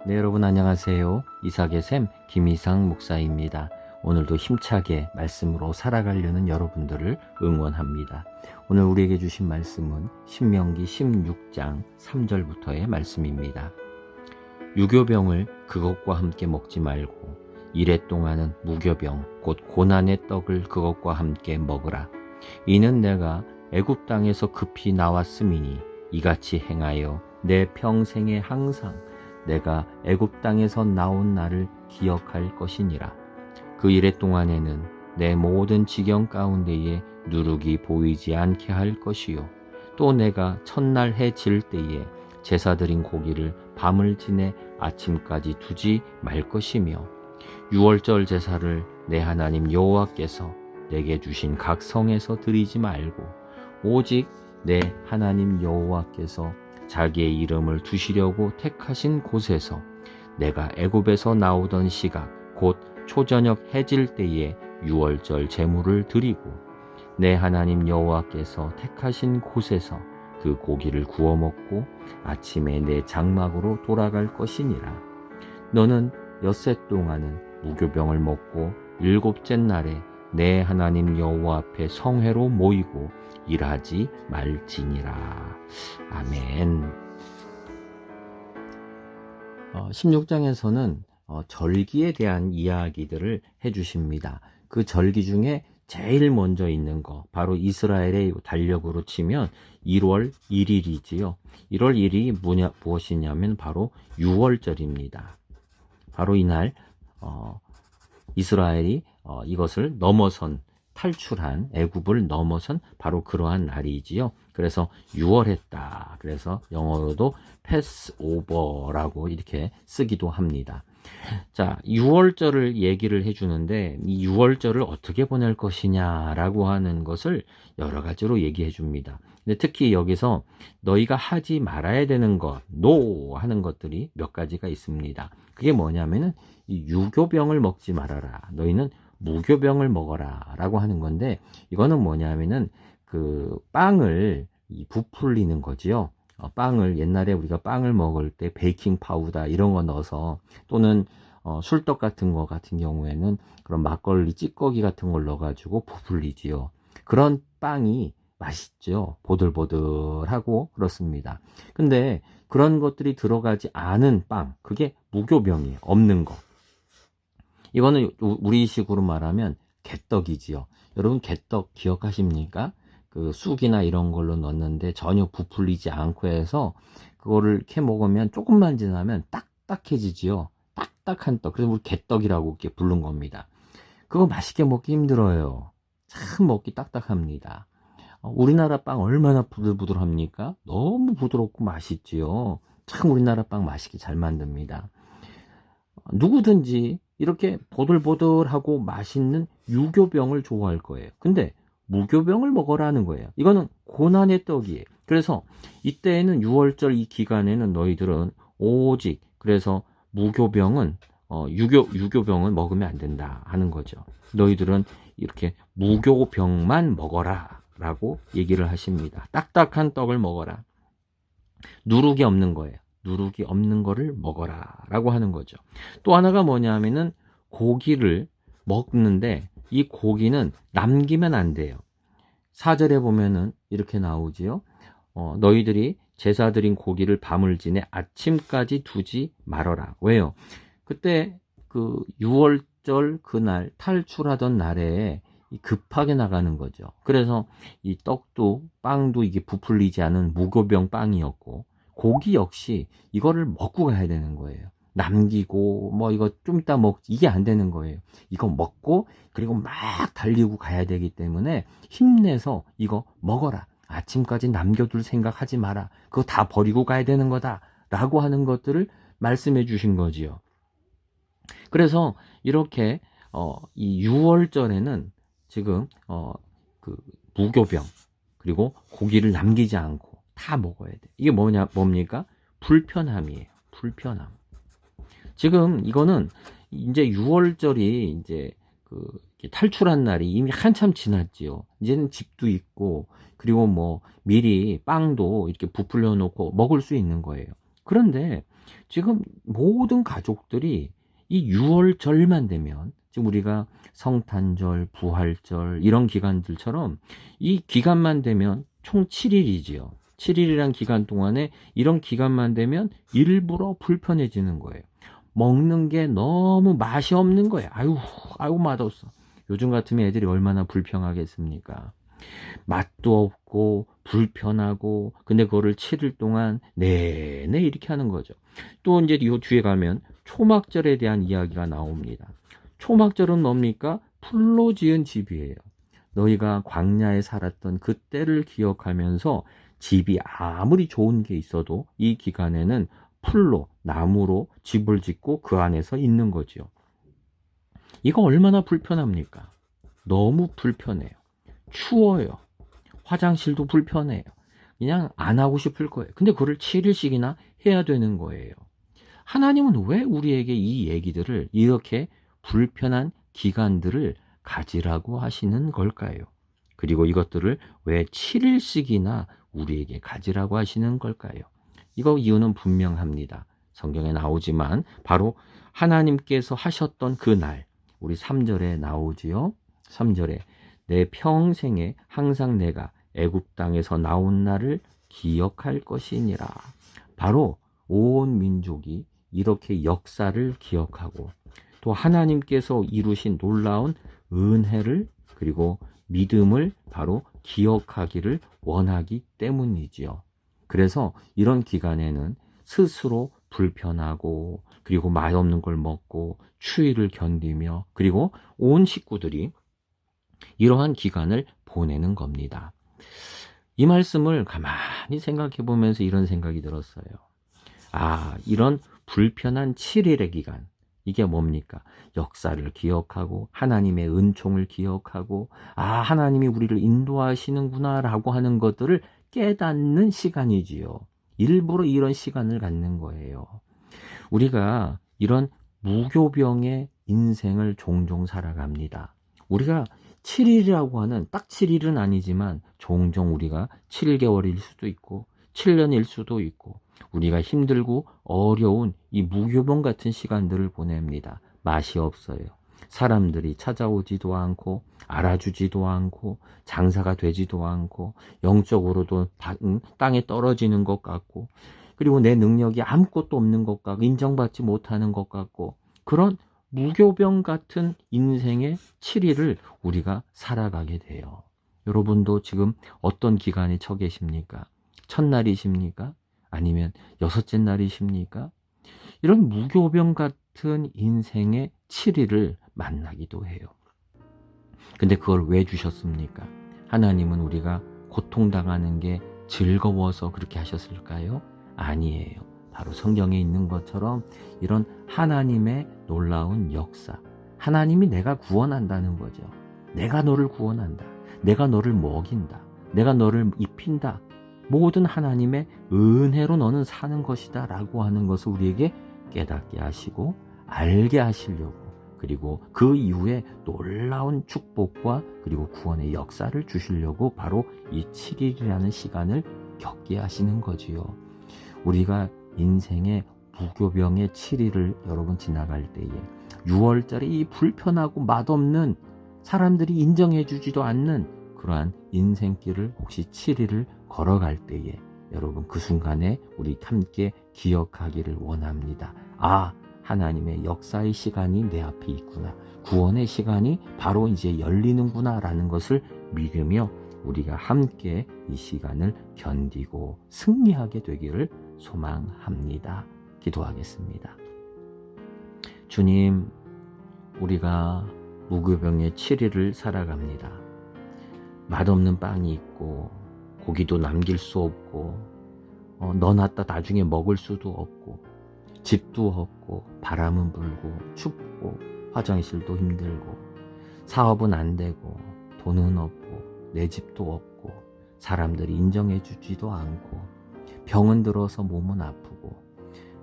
네, 여러분 안녕하세요. 이삭의 샘 김이상 목사입니다. 오늘도 힘차게 말씀으로 살아가려는 여러분들을 응원합니다. 오늘 우리에게 주신 말씀은 신명기 16장 3절부터의 말씀입니다. 유교병을 그것과 함께 먹지 말고 이래 동안은 무교병 곧 고난의 떡을 그것과 함께 먹으라. 이는 내가 애굽 땅에서 급히 나왔음이니 이같이 행하여 내 평생에 항상 내가 애굽 땅에서 나온 날을 기억할 것이니라. 그 이래 동안에는 내 모든 지경 가운데에 누룩이 보이지 않게 할 것이요 또 내가 첫날 해 질 때에 제사 드린 고기를 밤을 지내 아침까지 두지 말 것이며 유월절 제사를 내 하나님 여호와께서 내게 주신 각 성에서 드리지 말고 오직 내 하나님 여호와께서 자기의 이름을 두시려고 택하신 곳에서 내가 애굽에서 나오던 시각 곧 초저녁 해질 때에 유월절 제물을 드리고 내 하나님 여호와께서 택하신 곳에서 그 고기를 구워 먹고 아침에 내 장막으로 돌아갈 것이니라. 너는 엿새 동안은 무교병을 먹고 일곱째 날에 내 하나님 여호와 앞에 성회로 모이고 일하지 말지니라. 아멘. 16장에서는 절기에 대한 이야기들을 해주십니다. 그 절기 중에 제일 먼저 있는 거 바로 이스라엘의 달력으로 치면 1월 1일이지요. 1월 1일이 무엇이냐면 바로 유월절입니다. 바로 이날 이스라엘이 이것을 넘어선 탈출한 애굽을 넘어선 바로 그러한 날이지요. 그래서 6월했다. 그래서 영어로도 패스오버라고 이렇게 쓰기도 합니다. 자, 6월절을 얘기를 해주는데 이 6월절을 어떻게 보낼 것이냐라고 하는 것을 여러 가지로 얘기해 줍니다. 근데 특히 여기서 너희가 하지 말아야 되는 것, NO 하는 것들이 몇 가지가 있습니다. 그게 뭐냐면은 이 유교병을 먹지 말아라. 너희는 무교병을 먹어라 라고 하는 건데 이거는 뭐냐면은 그 빵을 부풀리는 거지요. 빵을 옛날에 우리가 빵을 먹을 때 베이킹 파우더 이런 거 넣어서 또는 술떡 같은 거 같은 경우에는 그런 막걸리 찌꺼기 같은 걸 넣어가지고 부풀리지요. 그런 빵이 맛있죠. 보들보들하고 그렇습니다. 근데 그런 것들이 들어가지 않은 빵, 그게 무교병이에요. 없는 거. 이거는 우리식으로 말하면 개떡이지요. 여러분 개떡 기억하십니까? 그 쑥이나 이런 걸로 넣었는데 전혀 부풀리지 않고 해서 그거를 이렇게 먹으면 조금만 지나면 딱딱해지지요. 딱딱한 떡. 그래서 우리 개떡이라고 이렇게 부른 겁니다. 그거 맛있게 먹기 힘들어요. 참 먹기 딱딱합니다. 우리나라 빵 얼마나 부들부들합니까? 너무 부드럽고 맛있지요. 참 우리나라 빵 맛있게 잘 만듭니다. 누구든지 이렇게 보들보들하고 맛있는 유교병을 좋아할 거예요. 근데 무교병을 먹어라는 거예요. 이거는 고난의 떡이에요. 그래서 이때에는 6월절 이 기간에는 너희들은 오직 그래서 무교병은 유교병을 먹으면 안 된다 하는 거죠. 너희들은 이렇게 무교병만 먹어라 라고 얘기를 하십니다. 딱딱한 떡을 먹어라. 누룩이 없는 거예요. 누룩이 없는 거를 먹어라 라고 하는 거죠. 또 하나가 뭐냐면은 고기를 먹는데 이 고기는 남기면 안 돼요. 4절에 보면은 이렇게 나오지요. 너희들이 제사 드린 고기를 밤을 지내 아침까지 두지 말아라. 왜요? 그때 그 6월절 그날 탈출하던 날에 급하게 나가는 거죠. 그래서 이 떡도 빵도 이게 부풀리지 않은 무교병 빵이었고 고기 역시 이거를 먹고 가야 되는 거예요. 남기고 뭐 이거 좀 이따 이게 안 되는 거예요. 이거 먹고 그리고 막 달리고 가야 되기 때문에 힘내서 이거 먹어라. 아침까지 남겨둘 생각하지 마라. 그거 다 버리고 가야 되는 거다 라고 하는 것들을 말씀해 주신 거지요. 그래서 이렇게 이 6월절에는 지금 그 무교병 그리고 고기를 남기지 않고 다 먹어야 돼. 이게 뭡니까? 불편함이에요. 불편함. 지금 이거는 이제 6월절이 이제 그 탈출한 날이 이미 한참 지났지요. 이제는 집도 있고 그리고 뭐 미리 빵도 이렇게 부풀려 놓고 먹을 수 있는 거예요. 그런데 지금 모든 가족들이 이 6월절만 되면, 지금 우리가 성탄절, 부활절 이런 기간들처럼 이 기간만 되면 총 7일이지요. 7일이란 기간 동안에 이런 기간만 되면 일부러 불편해지는 거예요. 먹는 게 너무 맛이 없는 거예요. 아유 맛없어. 요즘 같으면 애들이 얼마나 불평하겠습니까? 맛도 없고 불편하고, 근데 그거를 7일 동안 내내 이렇게 하는 거죠. 또 이제 이 뒤에 가면 초막절에 대한 이야기가 나옵니다. 초막절은 뭡니까? 풀로 지은 집이에요. 너희가 광야에 살았던 그때를 기억하면서 집이 아무리 좋은 게 있어도 이 기간에는 풀로, 나무로 집을 짓고 그 안에서 있는 거지요. 이거 얼마나 불편합니까? 너무 불편해요. 추워요. 화장실도 불편해요. 그냥 안 하고 싶을 거예요. 근데 그걸 7일씩이나 해야 되는 거예요. 하나님은 왜 우리에게 이 얘기들을, 이렇게 불편한 기간들을 가지라고 하시는 걸까요? 그리고 이것들을 왜 7일씩이나 우리에게 가지라고 하시는 걸까요? 이거 이유는 분명합니다. 성경에 나오지만 바로 하나님께서 하셨던 그 날, 우리 3절에 나오지요. 3절에 내 평생에 항상 내가 애굽 땅에서 나온 날을 기억할 것이니라. 바로 온 민족이 이렇게 역사를 기억하고, 또 하나님께서 이루신 놀라운 은혜를, 그리고 믿음을 바로 기억하기를 원하기 때문이지요. 그래서 이런 기간에는 스스로 불편하고, 그리고 맛없는 걸 먹고 추위를 견디며, 그리고 온 식구들이 이러한 기간을 보내는 겁니다. 이 말씀을 가만히 생각해 보면서 이런 생각이 들었어요. 이런 불편한 7일의 기간, 이게 뭡니까? 역사를 기억하고 하나님의 은총을 기억하고, 하나님이 우리를 인도하시는구나 라고 하는 것들을 깨닫는 시간이지요. 일부러 이런 시간을 갖는 거예요. 우리가 이런 무교병의 인생을 종종 살아갑니다. 우리가 7일이라고 하는, 딱 7일은 아니지만 종종 우리가 7개월일 수도 있고 7년일 수도 있고, 우리가 힘들고 어려운 이 무교병 같은 시간들을 보냅니다. 맛이 없어요. 사람들이 찾아오지도 않고 알아주지도 않고 장사가 되지도 않고 영적으로도 땅에 떨어지는 것 같고, 그리고 내 능력이 아무것도 없는 것 같고 인정받지 못하는 것 같고, 그런 무교병 같은 인생의 7일을 우리가 살아가게 돼요. 여러분도 지금 어떤 기간에 처 계십니까? 첫날이십니까? 아니면 6째 날이십니까? 이런 무교병 같은 인생의 7일을 만나기도 해요. 근데 그걸 왜 주셨습니까? 하나님은 우리가 고통당하는 게 즐거워서 그렇게 하셨을까요? 아니에요. 바로 성경에 있는 것처럼 이런 하나님의 놀라운 역사, 하나님이 내가 구원한다는 거죠. 내가 너를 구원한다. 내가 너를 먹인다. 내가 너를 입힌다. 모든 하나님의 은혜로 너는 사는 것이다 라고 하는 것을 우리에게 깨닫게 하시고 알게 하시려고, 그리고 그 이후에 놀라운 축복과 그리고 구원의 역사를 주시려고 바로 이 7일이라는 시간을 겪게 하시는 거지요. 우리가 인생의 무교병의 7일을 여러분 지나갈 때에 6월절에 이 불편하고 맛없는, 사람들이 인정해 주지도 않는 그러한 인생길을 혹시 7일을 걸어갈 때에 여러분 그 순간에 우리 함께 기억하기를 원합니다. 하나님의 역사의 시간이 내 앞에 있구나. 구원의 시간이 바로 이제 열리는구나 라는 것을 믿으며 우리가 함께 이 시간을 견디고 승리하게 되기를 소망합니다. 기도하겠습니다. 주님, 우리가 무교병의 7일을 살아갑니다. 맛없는 빵이 있고 고기도 남길 수 없고 넣어놨다 나중에 먹을 수도 없고, 집도 없고 바람은 불고 춥고 화장실도 힘들고 사업은 안 되고 돈은 없고 내 집도 없고 사람들이 인정해 주지도 않고 병은 들어서 몸은 아프고,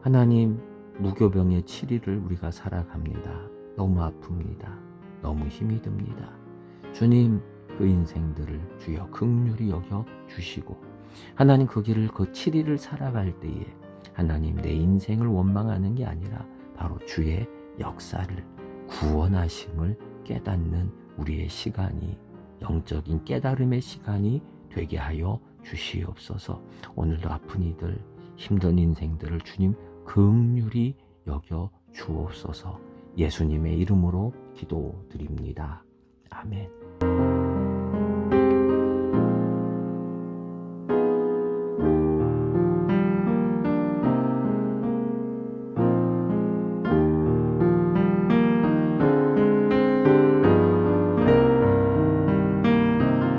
하나님, 무교병의 7일을 우리가 살아갑니다. 너무 아픕니다. 너무 힘이 듭니다. 주님, 그 인생들을 주여 긍휼히 여겨 주시고, 하나님 그 길을, 그 7일을 살아갈 때에 하나님 내 인생을 원망하는 게 아니라 바로 주의 역사를, 구원하심을 깨닫는 우리의 시간이, 영적인 깨달음의 시간이 되게 하여 주시옵소서. 오늘도 아픈 이들, 힘든 인생들을 주님 긍휼히 여겨 주옵소서. 예수님의 이름으로 기도드립니다. 아멘.